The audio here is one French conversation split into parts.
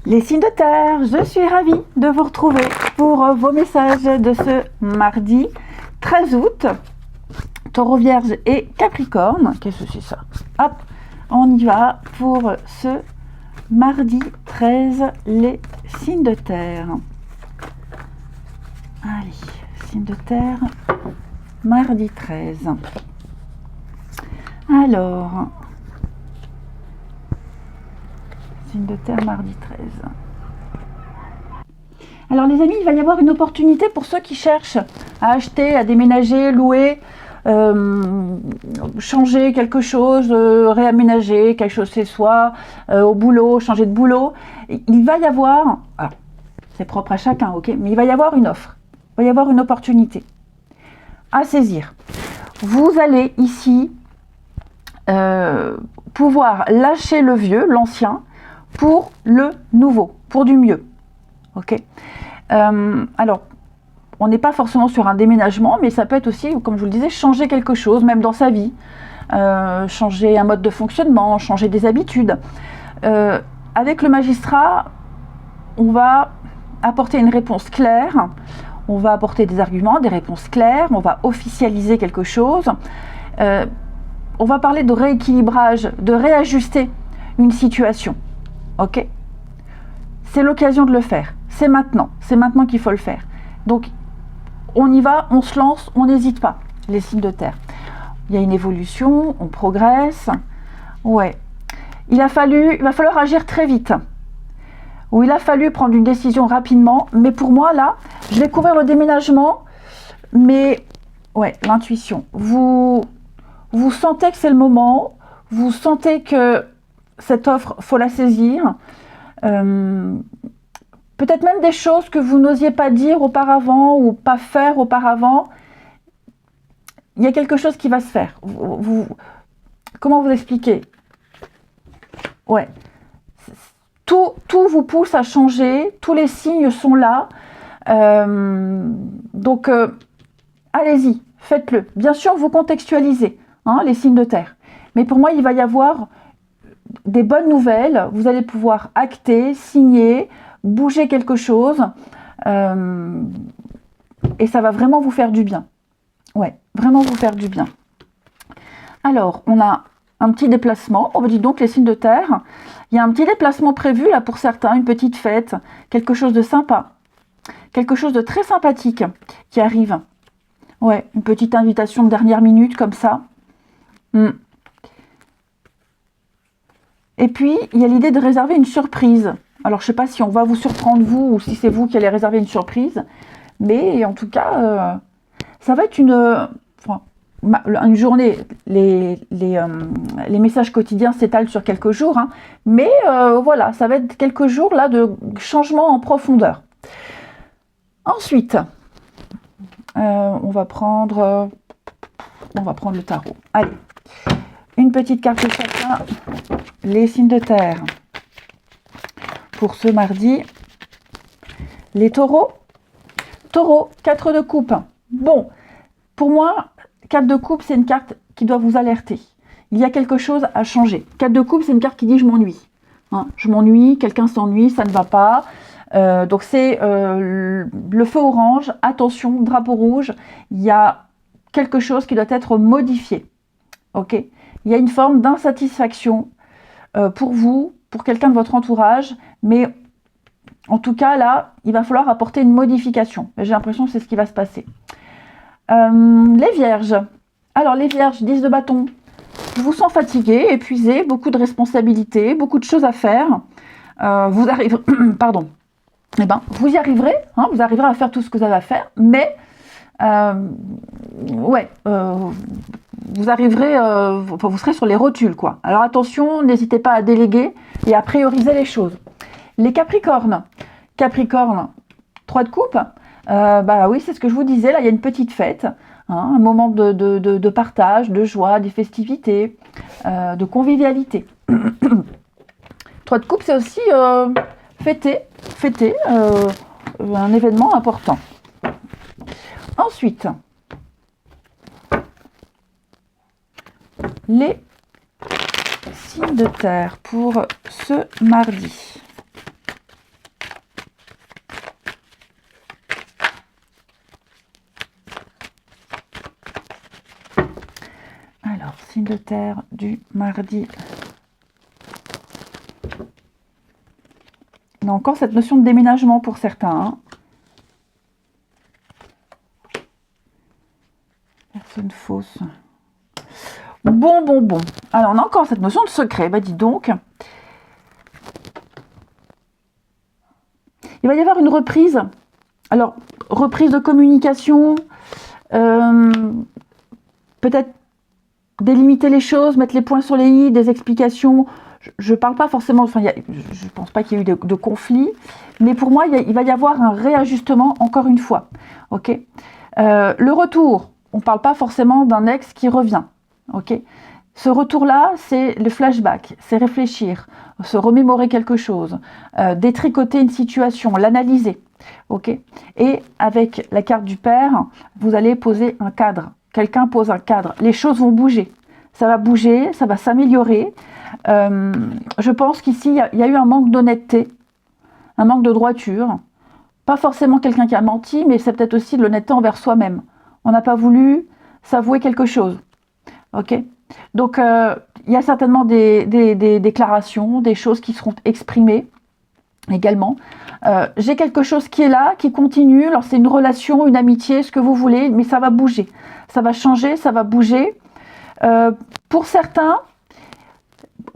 Les signes de terre, je suis ravie de vous retrouver pour vos messages de ce mardi 13 août. Taureau, Vierge et Capricorne. Qu'est-ce que c'est ça? Hop, on y va pour ce mardi 13, les signes de terre. Allez, signes de terre, mardi 13. Alors, signe de terre, mardi 13. Alors les amis, il va y avoir une opportunité pour ceux qui cherchent à acheter, à déménager, louer, changer quelque chose, réaménager quelque chose chez soi, au boulot, changer de boulot. Il va y avoir, alors, c'est propre à chacun, ok, mais il va y avoir une offre, il va y avoir une opportunité à saisir. Vous allez ici pouvoir lâcher le vieux, l'ancien, pour le nouveau, pour du mieux. Ok. Alors, on n'est pas forcément sur un déménagement, mais ça peut être aussi, comme je vous le disais, changer quelque chose, même dans sa vie, changer un mode de fonctionnement, changer des habitudes. Avec le magistrat, on va apporter une réponse claire, on va apporter des arguments, des réponses claires, on va officialiser quelque chose. On va parler de rééquilibrage, de réajuster une situation. Ok ? C'est l'occasion de le faire. C'est maintenant qu'il faut le faire. Donc, on y va, on se lance, on n'hésite pas, les signes de terre. Il y a une évolution, on progresse. Ouais. Il va falloir agir très vite. Ou il a fallu prendre une décision rapidement. Mais pour moi, là, je vais couvrir le déménagement. Mais, ouais, l'intuition. Vous sentez que c'est le moment. Vous sentez que cette offre, faut la saisir. Peut-être même des choses que vous n'osiez pas dire auparavant ou pas faire auparavant. Il y a quelque chose qui va se faire. Comment vous expliquer? Ouais. Tout vous pousse à changer. Tous les signes sont là. Donc, allez-y, faites-le. Bien sûr, vous contextualisez les signes de terre. Mais pour moi, il va y avoir des bonnes nouvelles. Vous allez pouvoir acter, signer, bouger quelque chose, et ça va vraiment vous faire du bien. Ouais, vraiment vous faire du bien. Alors, on a un petit déplacement. On dit donc les signes de terre. Il y a un petit déplacement prévu là pour certains, une petite fête, quelque chose de sympa, quelque chose de très sympathique qui arrive. Ouais, une petite invitation de dernière minute comme ça. Et puis, il y a l'idée de réserver une surprise. Alors, je ne sais pas si on va vous surprendre, vous, ou si c'est vous qui allez réserver une surprise. Mais en tout cas, ça va être une journée. Les messages quotidiens s'étalent sur quelques jours. Mais voilà, ça va être quelques jours là de changement en profondeur. Ensuite, on va prendre le tarot. Allez, une petite carte de chacun. Les signes de terre. Pour ce mardi, les taureaux. Taureau, 4 de coupe. Bon, pour moi, 4 de coupe, c'est une carte qui doit vous alerter. Il y a quelque chose à changer. 4 de coupe, c'est une carte qui dit « je m'ennuie ». Je m'ennuie, quelqu'un s'ennuie, ça ne va pas. Donc c'est le feu orange, attention, drapeau rouge. Il y a quelque chose qui doit être modifié. Ok ? Il y a une forme d'insatisfaction pour vous, pour quelqu'un de votre entourage, mais en tout cas, là, il va falloir apporter une modification. J'ai l'impression que c'est ce qui va se passer. Les vierges. Alors, les vierges, 10 de bâton. Je vous sens fatigué, épuisé, beaucoup de responsabilités, beaucoup de choses à faire. Vous arriverez... Pardon. Eh ben, vous y arriverez. Vous arriverez à faire tout ce que vous avez à faire, mais... vous arriverez, vous serez sur les rotules, quoi. Alors attention, n'hésitez pas à déléguer et à prioriser les choses. Les Capricornes. Capricorne, 3 de coupe. Bah oui, c'est ce que je vous disais. Là, il y a une petite fête, un moment de partage, de joie, des festivités, de convivialité. 3 de coupe, c'est aussi fêter un événement important. Ensuite, les signes de terre pour ce mardi. Signe de terre du mardi. On a encore cette notion de déménagement pour certains. Hein. Personne fausse. Bon. Alors, on a encore cette notion de secret. Bah, dis donc. Il va y avoir une reprise. Alors, reprise de communication. Peut-être délimiter les choses, mettre les points sur les i, des explications. Je ne parle pas forcément, enfin, je ne pense pas qu'il y ait eu de conflit, mais pour moi, il va y avoir un réajustement encore une fois. Ok. Le retour, on ne parle pas forcément d'un ex qui revient. Ok. Ce retour-là, c'est le flashback, c'est réfléchir, se remémorer quelque chose, détricoter une situation, l'analyser. Ok. Et avec la carte du père, vous allez poser un cadre. Quelqu'un pose un cadre. Les choses vont bouger. Ça va bouger, ça va s'améliorer. Je pense qu'ici, il y a eu un manque d'honnêteté, un manque de droiture. Pas forcément quelqu'un qui a menti, mais c'est peut-être aussi de l'honnêteté envers soi-même. On n'a pas voulu s'avouer quelque chose. Ok. Donc, il y a certainement des déclarations, des choses qui seront exprimées également. J'ai quelque chose qui est là, qui continue. Alors, c'est une relation, une amitié, ce que vous voulez, mais ça va bouger. Ça va changer, ça va bouger. Pour certains,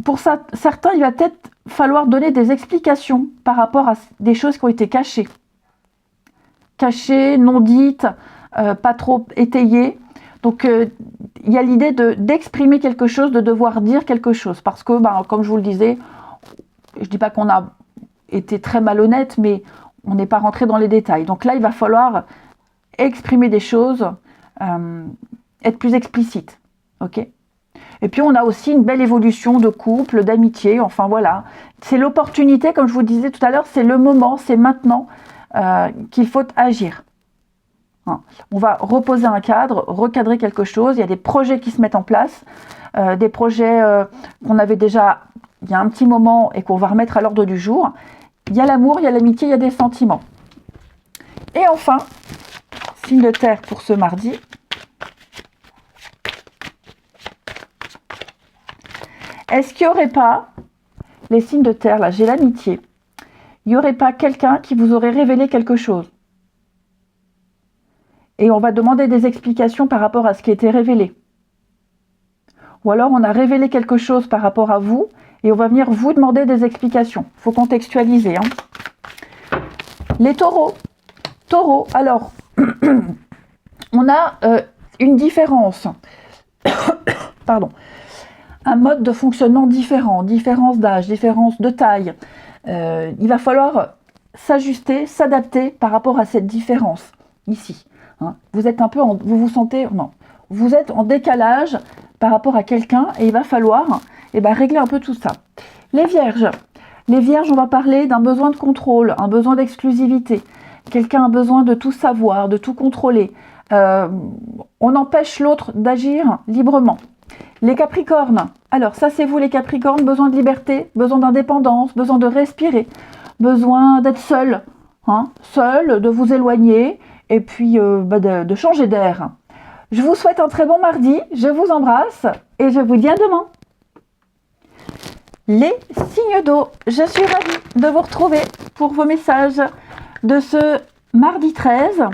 il va peut-être falloir donner des explications par rapport à des choses qui ont été cachées. Cachées, non dites, pas trop étayées. Donc, il y a l'idée d'exprimer quelque chose, de devoir dire quelque chose. Parce que, comme je vous le disais, je ne dis pas qu'on a été très malhonnête, mais on n'est pas rentré dans les détails. Donc là, il va falloir exprimer des choses, être plus explicite. Ok. Et puis, on a aussi une belle évolution de couple, d'amitié. Enfin, voilà. C'est l'opportunité, comme je vous disais tout à l'heure, c'est le moment, c'est maintenant qu'il faut agir. Hein. On va reposer un cadre, recadrer quelque chose. Il y a des projets qui se mettent en place, des projets qu'on avait déjà il y a un petit moment et qu'on va remettre à l'ordre du jour. Il y a l'amour, il y a l'amitié, il y a des sentiments. Et enfin, signe de terre pour ce mardi. Est-ce qu'il n'y aurait pas, les signes de terre, là j'ai l'amitié, il n'y aurait pas quelqu'un qui vous aurait révélé quelque chose? Et on va demander des explications par rapport à ce qui a été révélé. Ou alors on a révélé quelque chose par rapport à vous et on va venir vous demander des explications. Il faut contextualiser. Hein. Les taureaux. Taureaux, alors, on a une différence. Pardon. Un mode de fonctionnement différent, différence d'âge, différence de taille. Il va falloir s'ajuster, s'adapter par rapport à cette différence ici. Hein. Vous êtes un peu, vous vous sentez, non, vous êtes en décalage par rapport à quelqu'un et il va falloir régler un peu tout ça. Les vierges, on va parler d'un besoin de contrôle, un besoin d'exclusivité. Quelqu'un a besoin de tout savoir, de tout contrôler. On empêche l'autre d'agir librement. Les Capricornes, alors ça c'est vous les Capricornes, besoin de liberté, besoin d'indépendance, besoin de respirer, besoin d'être seul, hein, seul, de vous éloigner et puis de changer d'air. Je vous souhaite un très bon mardi, je vous embrasse et je vous dis à demain. Les signes d'eau, je suis ravie de vous retrouver pour vos messages de ce mardi 13.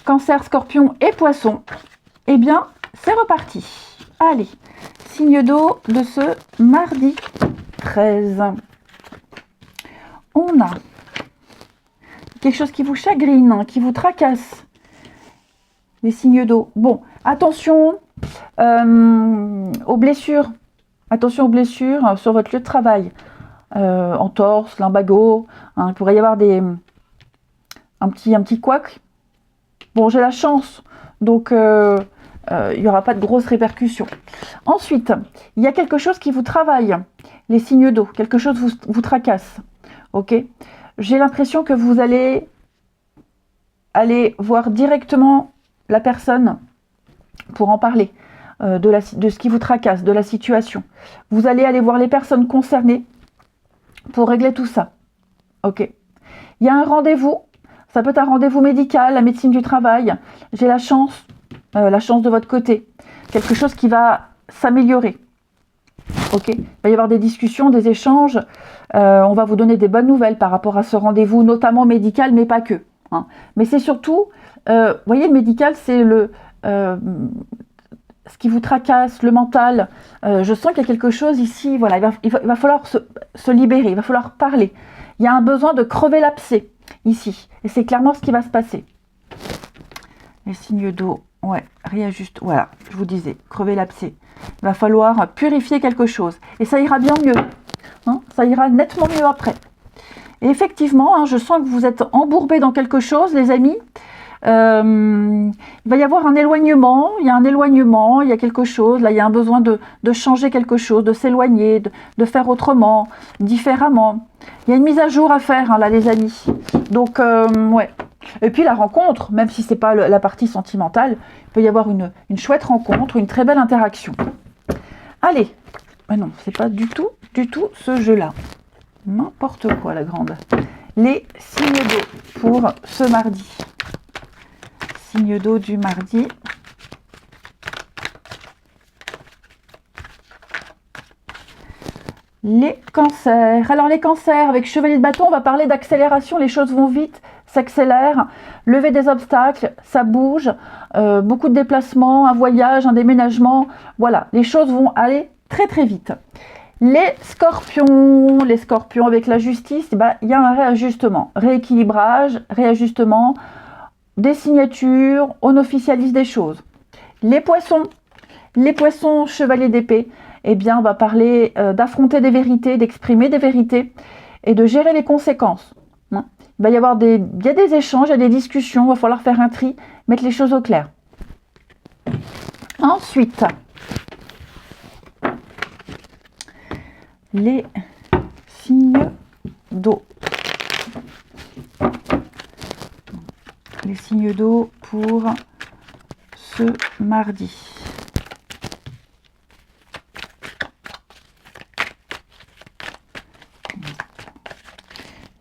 Cancer, Scorpion et Poisson. Eh bien, c'est reparti. Allez, signe d'eau de ce mardi 13. On a quelque chose qui vous chagrine, qui vous tracasse. Les signes d'eau. Bon, attention aux blessures. Attention aux blessures sur votre lieu de travail. Entorse, lumbago. Hein, il pourrait y avoir un petit couac. Bon, j'ai la chance. Donc, il n'y aura pas de grosses répercussions. Ensuite, il y a quelque chose qui vous travaille. Les signes d'eau. Quelque chose vous tracasse. Ok. J'ai l'impression que vous allez aller voir directement la personne pour en parler. De ce qui vous tracasse, de la situation. Vous allez aller voir les personnes concernées pour régler tout ça. Ok. Il y a un rendez-vous. Ça peut être un rendez-vous médical, la médecine du travail. J'ai la chance de votre côté. Quelque chose qui va s'améliorer. Ok, il va y avoir des discussions, des échanges. On va vous donner des bonnes nouvelles par rapport à ce rendez-vous, notamment médical, mais pas que. Hein. Mais c'est surtout, vous voyez, le médical, c'est ce qui vous tracasse, le mental. Je sens qu'il y a quelque chose ici. Voilà, il va falloir se libérer, il va falloir parler. Il y a un besoin de crever l'abcès ici, et c'est clairement ce qui va se passer. Les signes d'eau, ouais, réajuste. Voilà, je vous disais, crever l'abcès. Il va falloir purifier quelque chose. Et ça ira bien mieux. Hein, ça ira nettement mieux après. Et effectivement, hein, je sens que vous êtes embourbés dans quelque chose, les amis. Il va y avoir un éloignement. Il y a un éloignement, il y a quelque chose. Là, il y a un besoin de changer quelque chose, de s'éloigner, de faire autrement, différemment. Il y a une mise à jour à faire, hein, là, les amis. Donc, ouais. Et puis la rencontre, même si ce n'est pas la partie sentimentale, il peut y avoir une chouette rencontre, une très belle interaction. Allez, ah non, c'est pas du tout ce jeu-là. N'importe quoi, la grande. Les signes d'eau pour ce mardi. Signes d'eau du mardi. Les cancers. Alors les cancers, avec Chevalier de bâton, on va parler d'accélération, les choses vont vite, s'accélèrent, lever des obstacles, ça bouge, beaucoup de déplacements, un voyage, un déménagement, voilà, les choses vont aller très très vite. Les scorpions avec la justice, bah, il y a un réajustement, rééquilibrage, réajustement, des signatures, on officialise des choses. Les poissons, chevalier d'épée, eh bien, on va parler d'affronter des vérités, d'exprimer des vérités et de gérer les conséquences. Hein. Il va y avoir il y a des échanges, il y a des discussions, il va falloir faire un tri, mettre les choses au clair. Ensuite, les signes d'eau. Les signes d'eau pour ce mardi.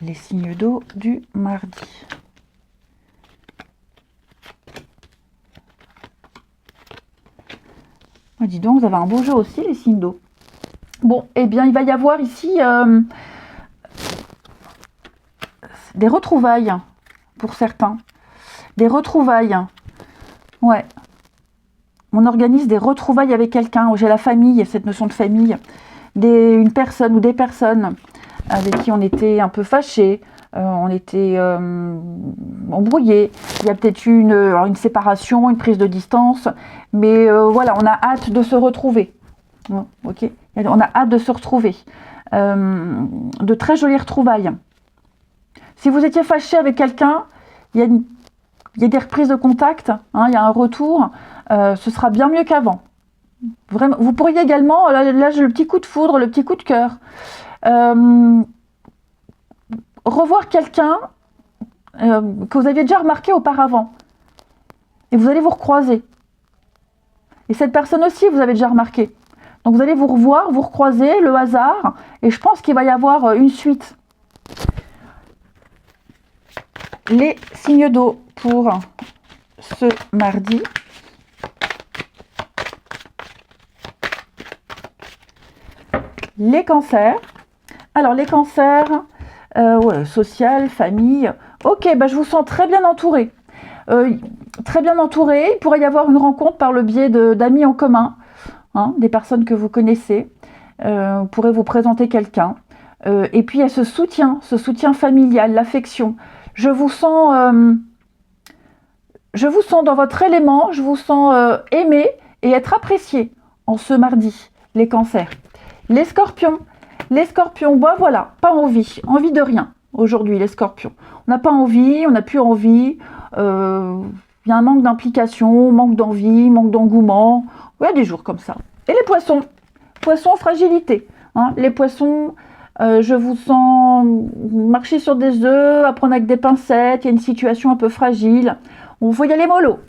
Les signes d'eau du mardi. Oh, dis donc, vous avez un beau jeu aussi, les signes d'eau. Bon, eh bien, il va y avoir ici des retrouvailles pour certains. Des retrouvailles. Ouais. On organise des retrouvailles avec quelqu'un. J'ai la famille, cette notion de famille. Une personne ou des personnes avec qui on était un peu fâchés, on était embrouillés. Il y a peut-être eu une séparation, une prise de distance. Mais voilà, on a hâte de se retrouver. Ok, on a hâte de se retrouver. De très jolies retrouvailles. Si vous étiez fâché avec quelqu'un, il y a des reprises de contact, hein, il y a un retour, ce sera bien mieux qu'avant. Vraiment, vous pourriez également, là j'ai le petit coup de foudre, le petit coup de cœur, revoir quelqu'un que vous aviez déjà remarqué auparavant. Et vous allez vous recroiser. Et cette personne aussi, vous avez déjà remarqué. Donc vous allez vous revoir, vous recroiser, le hasard, et je pense qu'il va y avoir une suite. Les signes d'eau pour ce mardi. Les cancers. Alors les cancers, ouais, social, famille. Ok, bah, je vous sens très bien entouré. Très bien entouré. Il pourrait y avoir une rencontre par le biais d'amis en commun. Hein, des personnes que vous connaissez, vous pourrez vous présenter quelqu'un. Et puis il y a ce soutien familial, l'affection. Je vous sens dans votre élément, je vous sens aimé et être apprécié en ce mardi, les cancers. Les scorpions, bah voilà, pas envie de rien aujourd'hui, les scorpions. On n'a pas envie, on n'a plus envie, il y a un manque d'implication, manque d'envie, manque d'engouement. Il y a des jours comme ça. Et les poissons, fragilité. Hein. Les poissons, je vous sens marcher sur des œufs, apprendre avec des pincettes, il y a une situation un peu fragile. Il faut y aller mollo.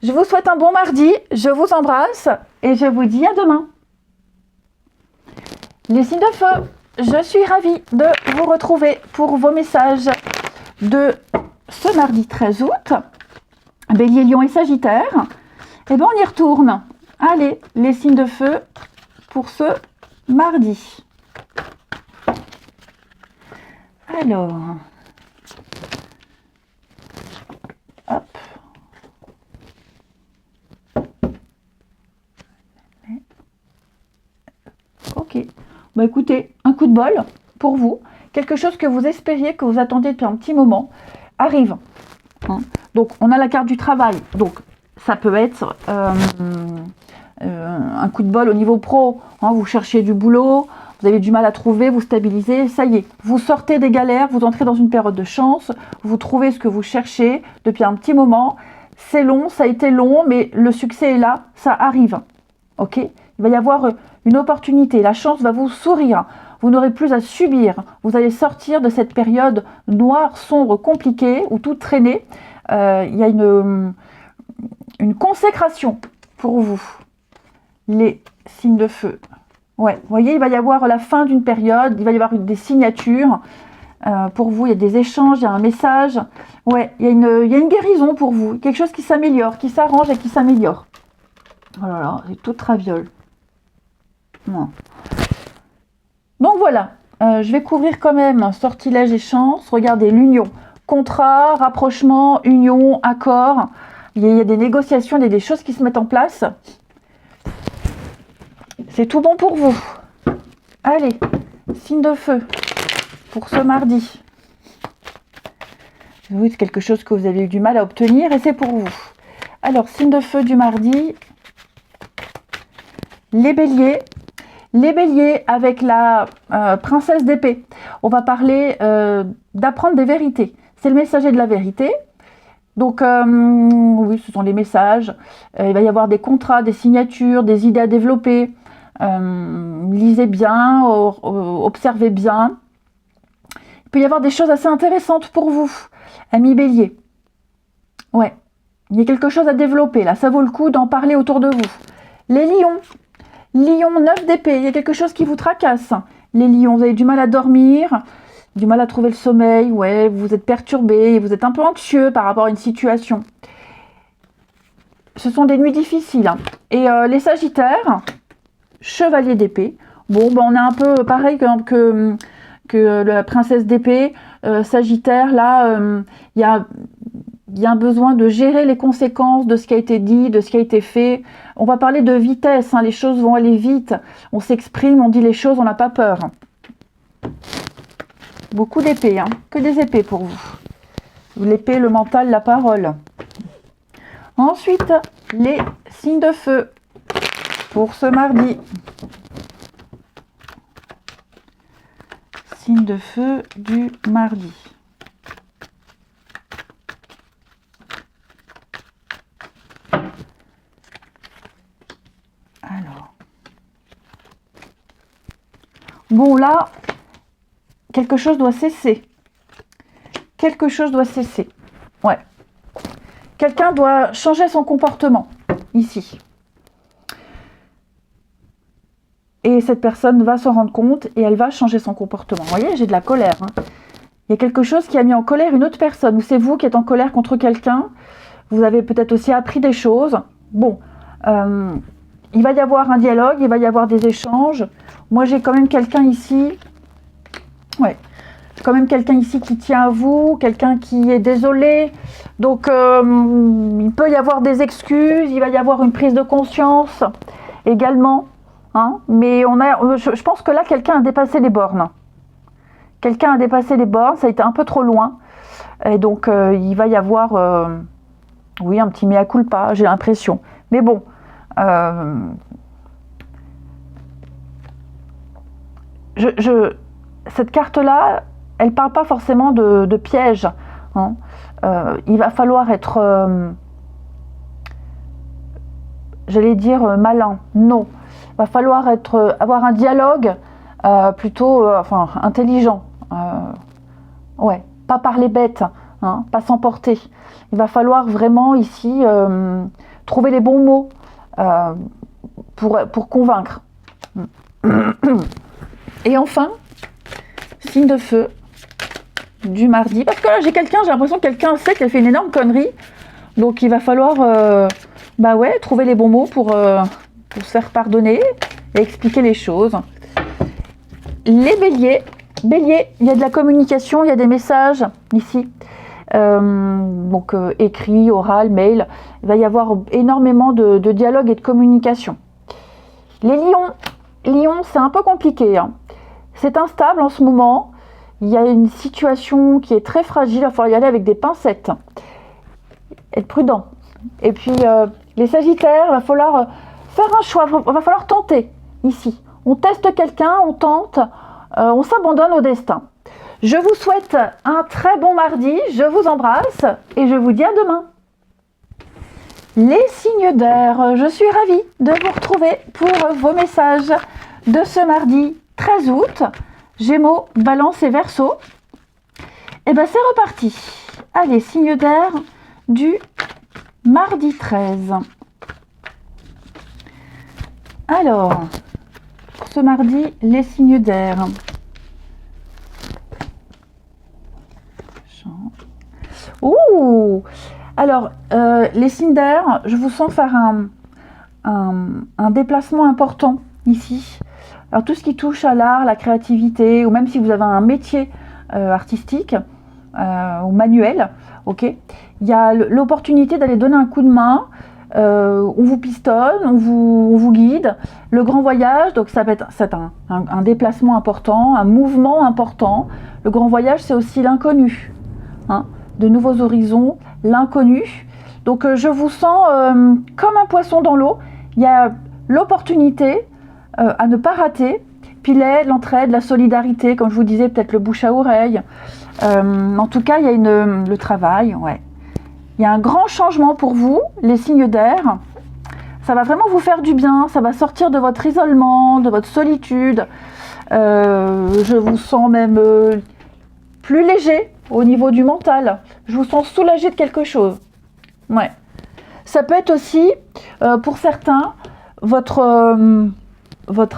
Je vous souhaite un bon mardi, je vous embrasse et je vous dis à demain. Les signes de feu, je suis ravie de vous retrouver pour vos messages de ce mardi 13 août. Bélier, Lion et Sagittaire. Et bien on y retourne. Allez, les signes de feu pour ce mardi. Alors, hop. Ok. Bah écoutez, un coup de bol pour vous. Quelque chose que vous espériez, que vous attendiez depuis un petit moment, arrive. Hein. Donc, on a la carte du travail. Donc, ça peut être un coup de bol au niveau pro. Hein, vous cherchez du boulot, vous avez du mal à trouver, vous stabilisez, ça y est. Vous sortez des galères, vous entrez dans une période de chance, vous trouvez ce que vous cherchez depuis un petit moment. C'est long, ça a été long, mais le succès est là, ça arrive. Ok ? Il va y avoir une opportunité, la chance va vous sourire. Vous n'aurez plus à subir. Vous allez sortir de cette période noire, sombre, compliquée, où tout traînait. Il y a une consécration pour vous. Les signes de feu. Ouais, vous voyez, il va y avoir la fin d'une période, il va y avoir des signatures. Pour vous, il y a des échanges, il y a un message. Ouais, il y a une guérison pour vous. Quelque chose qui s'améliore, qui s'arrange et qui s'améliore. Oh là là, c'est tout traviole. Non. Donc voilà, je vais couvrir quand même sortilège et chance. Regardez, l'union, contrat, rapprochement, union, accord. Il y a des négociations, il y a des choses qui se mettent en place. C'est tout bon pour vous. Allez, signe de feu pour ce mardi. Oui, c'est quelque chose que vous avez eu du mal à obtenir et c'est pour vous. Alors, signe de feu du mardi. Les béliers. Les béliers avec la princesse d'épée. On va parler d'apprendre des vérités. C'est le messager de la vérité. Donc, oui, ce sont les messages. Il va y avoir des contrats, des signatures, des idées à développer. Lisez bien, observez bien. Il peut y avoir des choses assez intéressantes pour vous, amis béliers. Ouais, il y a quelque chose à développer. Là, ça vaut le coup d'en parler autour de vous. Les lions. Lion, 9 d'épée, il y a quelque chose qui vous tracasse. Les lions, vous avez du mal à dormir, du mal à trouver le sommeil, ouais, vous êtes perturbé, vous êtes un peu anxieux par rapport à une situation. Ce sont des nuits difficiles. Hein. Et les sagittaires, chevalier d'épée. Bon, ben, on est un peu pareil que la princesse d'épée. Sagittaire, là, il y a un besoin de gérer les conséquences de ce qui a été dit, de ce qui a été fait. On va parler de vitesse, hein, les choses vont aller vite. On s'exprime, on dit les choses, on n'a pas peur. Beaucoup d'épées, hein, que des épées pour vous. L'épée, le mental, la parole. Ensuite, les signes de feu pour ce mardi. Signe de feu du mardi. Alors. Bon, là, quelque chose doit cesser. Quelque chose doit cesser. Ouais. Quelqu'un doit changer son comportement, ici. Et cette personne va se rendre compte et elle va changer son comportement. Vous voyez, j'ai de la colère. Hein. Il y a quelque chose qui a mis en colère une autre personne. Ou c'est vous qui êtes en colère contre quelqu'un. Vous avez peut-être aussi appris des choses. Bon, il va y avoir un dialogue, il va y avoir des échanges. Moi, j'ai quand même quelqu'un ici. Ouais. Quand même quelqu'un ici qui tient à vous, quelqu'un qui est désolé. Donc, il peut y avoir des excuses, il va y avoir une prise de conscience également. Hein, mais je pense que là, quelqu'un a dépassé les bornes. Quelqu'un a dépassé les bornes, ça a été un peu trop loin. Et donc, il va y avoir, oui, un petit mea culpa, j'ai l'impression. Mais bon, cette carte-là, elle ne parle pas forcément de piège. Hein. Il va falloir être, j'allais dire, malin. Non. Il va falloir avoir un dialogue plutôt intelligent. Ouais, pas parler bête, hein, pas s'emporter. Il va falloir vraiment ici trouver les bons mots pour convaincre. Et enfin, signe de feu du mardi. Parce que là, j'ai l'impression que quelqu'un sait qu'elle fait une énorme connerie. Donc, il va falloir trouver les bons mots pour pour se faire pardonner et expliquer les choses. Les béliers, il y a de la communication, il y a des messages ici. Donc écrit, oral, mail. Il va y avoir énormément de dialogue et de communication. Les lions, c'est un peu compliqué. Hein. C'est instable en ce moment. Il y a une situation qui est très fragile. Il va falloir y aller avec des pincettes. Être prudent. Et puis les sagittaires, il va falloir faire un choix. Il va falloir tenter ici. On teste quelqu'un, on tente, on s'abandonne au destin. Je vous souhaite un très bon mardi, je vous embrasse et je vous dis à demain. Les signes d'air, je suis ravie de vous retrouver pour vos messages de ce mardi 13 août. Gémeaux, Balance et Verseau. Et bien c'est reparti. Allez, signes d'air du mardi 13. Alors, pour ce mardi, les signes d'air. Ouh! Alors, les signes d'air, je vous sens faire un déplacement important ici. Alors, tout ce qui touche à l'art, la créativité, ou même si vous avez un métier artistique ou manuel, ok, il y a l'opportunité d'aller donner un coup de main. On vous pistonne, on vous guide. Le grand voyage, donc ça va être un déplacement important, un mouvement important. Le grand voyage, c'est aussi l'inconnu. Hein, de nouveaux horizons, l'inconnu. Donc je vous sens comme un poisson dans l'eau. Il y a l'opportunité à ne pas rater. Puis l'entraide, la solidarité, comme je vous disais, peut-être le bouche à oreille. En tout cas, il y a le travail. Ouais. Il y a un grand changement pour vous, les signes d'air. Ça va vraiment vous faire du bien. Ça va sortir de votre isolement, de votre solitude. Je vous sens même plus léger au niveau du mental. Je vous sens soulagé de quelque chose. Ouais. Ça peut être aussi, pour certains, votre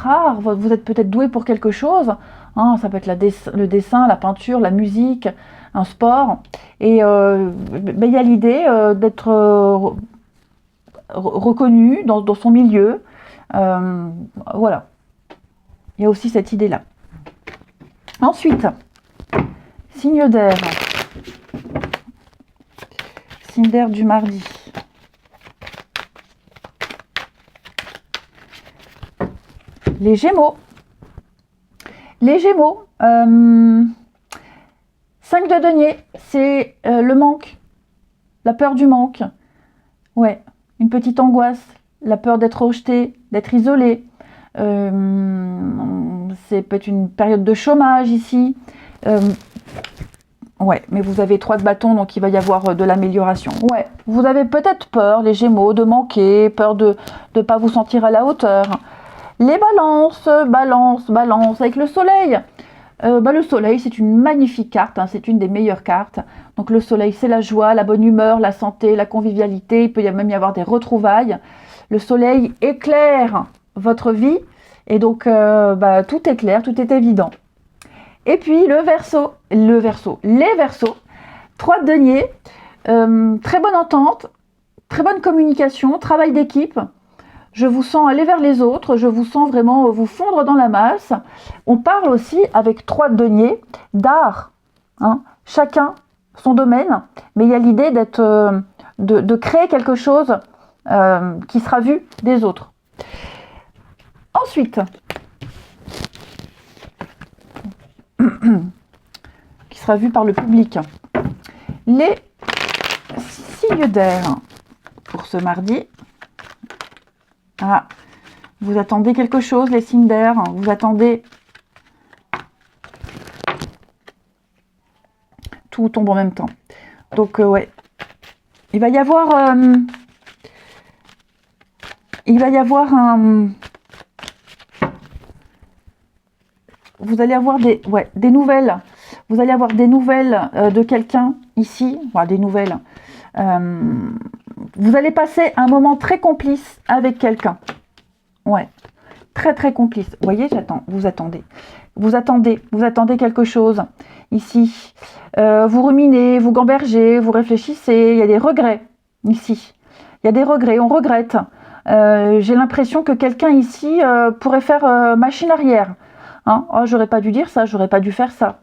art. Vous êtes peut-être doué pour quelque chose. Hein, ça peut être le dessin, la peinture, la musique, un sport. Et il y a l'idée d'être reconnu dans son milieu. Voilà. Il y a aussi cette idée-là. Ensuite, signe d'air. Signe d'air du mardi. Les Gémeaux. Les Gémeaux. 5 de denier, c'est le manque. La peur du manque. Ouais, une petite angoisse. La peur d'être rejeté, d'être isolé. C'est peut-être une période de chômage ici. Ouais, mais vous avez 3 de bâton, donc il va y avoir de l'amélioration. Ouais, vous avez peut-être peur, les Gémeaux, de manquer, peur de ne pas vous sentir à la hauteur. Les balances, balance, avec le soleil. Le soleil, c'est une magnifique carte, hein, c'est une des meilleures cartes. Donc le soleil, c'est la joie, la bonne humeur, la santé, la convivialité. Il peut même y avoir des retrouvailles. Le soleil éclaire votre vie. Et donc, tout est clair, tout est évident. Et puis les Verseaux, 3 de denier, très bonne entente, très bonne communication, travail d'équipe. Je vous sens aller vers les autres, je vous sens vraiment vous fondre dans la masse. On parle aussi avec 3 de denier d'art, hein, chacun son domaine, mais il y a l'idée de créer quelque chose qui sera vu des autres. Ensuite, qui sera vu par le public. Les signes d'air pour ce mardi. Ah, vous attendez quelque chose, les signes d'air. Vous attendez. Tout tombe en même temps. Donc, ouais. Il va y avoir un. Vous allez avoir des nouvelles. Vous allez avoir des nouvelles de quelqu'un ici. Enfin, des nouvelles. Vous allez passer un moment très complice avec quelqu'un. Ouais. Très, très complice. Vous voyez, vous attendez. Vous attendez quelque chose ici. Vous ruminez, vous gambergez, vous réfléchissez. Il y a des regrets ici. Il y a des regrets. On regrette. J'ai l'impression que quelqu'un ici pourrait faire machine arrière. Hein, oh, j'aurais pas dû dire ça, j'aurais pas dû faire ça.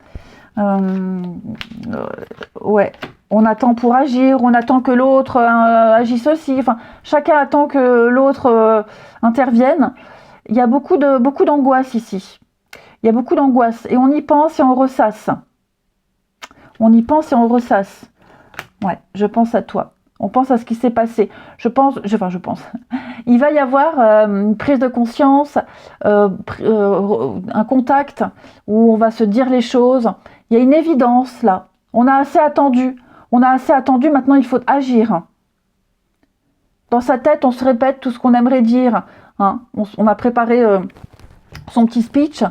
Ouais, on attend pour agir, on attend que l'autre agisse aussi. Enfin, chacun attend que l'autre intervienne. Il y a beaucoup d'angoisse ici. Il y a beaucoup d'angoisse et on y pense et on ressasse. On y pense et on ressasse. Ouais, je pense à toi. On pense à ce qui s'est passé. Je pense. Il va y avoir une prise de conscience, un contact où on va se dire les choses. Il y a une évidence là. On a assez attendu. On a assez attendu, maintenant il faut agir. Dans sa tête, on se répète tout ce qu'on aimerait dire. Hein. On a préparé son petit speech.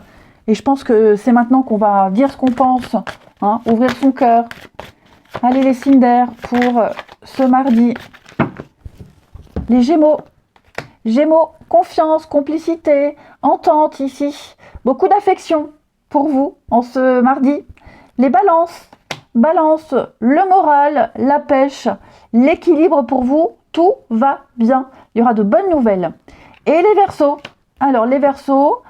Et je pense que c'est maintenant qu'on va dire ce qu'on pense. Hein. Ouvrir son cœur. Allez les signes d'air pour ce mardi. Les Gémeaux. Gémeaux, confiance, complicité, entente ici. Beaucoup d'affection pour vous en ce mardi. Les balances. Balance, le moral, la pêche, l'équilibre pour vous, tout va bien. Il y aura de bonnes nouvelles. Et les Verseaux. Alors les Verseaux,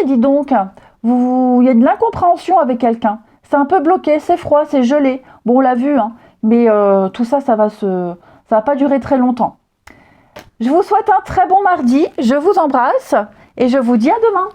dis donc, il y a de l'incompréhension avec quelqu'un. C'est un peu bloqué, c'est froid, c'est gelé. Bon, on l'a vu, hein, mais tout ça, ça va pas durer très longtemps. Je vous souhaite un très bon mardi. Je vous embrasse et je vous dis à demain.